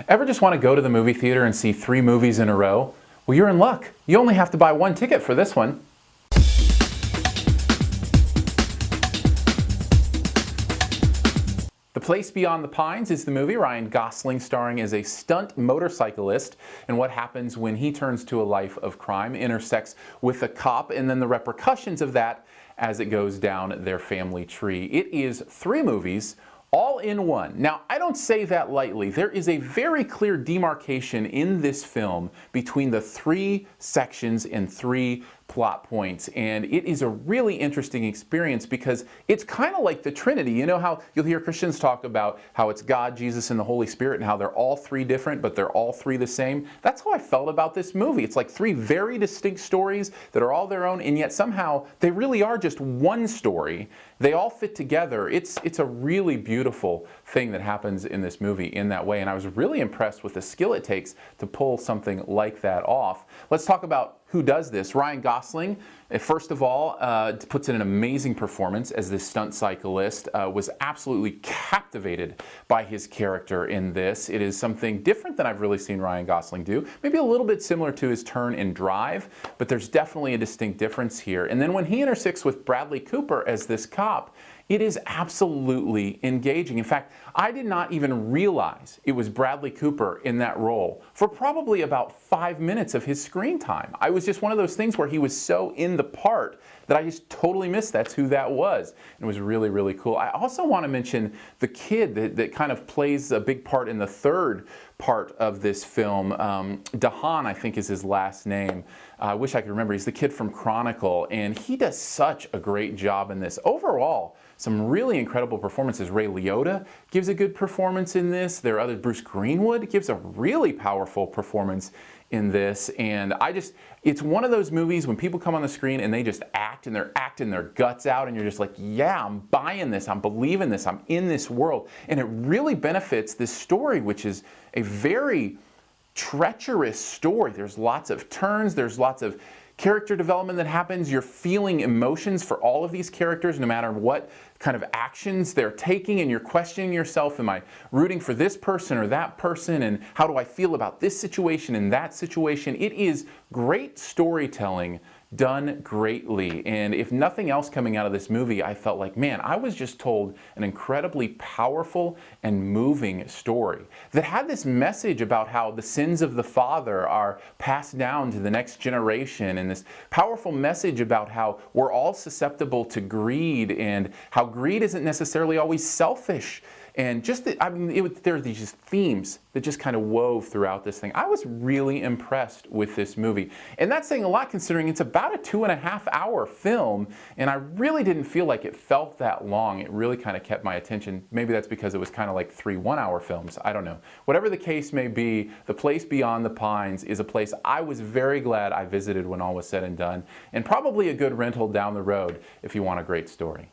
Ever just want to go to the movie theater and see 3 movies in a row? Well, you're in luck. You only have to buy 1 ticket for this one. The Place Beyond the Pines is the movie. Ryan Gosling starring as a stunt motorcyclist, and what happens when he turns to a life of crime, intersects with a cop, and then the repercussions of that as it goes down their family tree. It is 3 movies all in one. Now, I don't say that lightly. There is a very clear demarcation in this film between the 3 sections and 3 plot points, and it is a really interesting experience because it's kind of like the Trinity. You know how you'll hear Christians talk about how it's God, Jesus, and the Holy Spirit, and how they're all 3 different, but they're all 3 the same? That's how I felt about this movie. It's like 3 very distinct stories that are all their own, and yet somehow they really are just one story. They all fit together. It's a really beautiful thing that happens in this movie in that way, and I was really impressed with the skill it takes to pull something like that off. Let's talk about who does this. Ryan Gosling, first of all, puts in an amazing performance as this stunt cyclist. Was absolutely captivated by his character in this. It is something different than I've really seen Ryan Gosling do. Maybe a little bit similar to his turn in Drive, but there's definitely a distinct difference here. And then when he intersects with Bradley Cooper as this cop, it is absolutely engaging. In fact, I did not even realize it was Bradley Cooper in that role for probably about 5 minutes of his screen time. I was just one of those things where he was so in the part that I just totally missed that's who that was. It was really, really cool. I also want to mention the kid that kind of plays a big part in the 3rd part of this film. Dahan, I think, is his last name. I wish I could remember. He's the kid from Chronicle, and he does such a great job in this. Overall, some really incredible performances. Ray Liotta gives a good performance in this. There are others. Bruce Greenwood gives a really powerful performance in this, and it's one of those movies when people come on the screen and they just act, and they're acting their guts out, and you're just like, yeah, I'm buying this, I'm believing this, I'm in this world. And it really benefits this story, which is a very treacherous story. There's lots of turns, there's lots of character development that happens. You're feeling emotions for all of these characters no matter what kind of actions they're taking, and you're questioning yourself, am I rooting for this person or that person, and how do I feel about this situation and that situation? It is great storytelling done greatly, and if nothing else coming out of this movie, I felt like, man, I was just told an incredibly powerful and moving story that had this message about how the sins of the father are passed down to the next generation, and this powerful message about how we're all susceptible to greed, and how greed isn't necessarily always selfish. And just, there are these just themes that just kind of wove throughout this thing. I was really impressed with this movie. And that's saying a lot considering it's about a 2.5-hour film, and I really didn't feel like it felt that long. It really kind of kept my attention. Maybe that's because it was kind of like 3 one-hour films. I don't know. Whatever the case may be, The Place Beyond the Pines is a place I was very glad I visited when all was said and done, and probably a good rental down the road if you want a great story.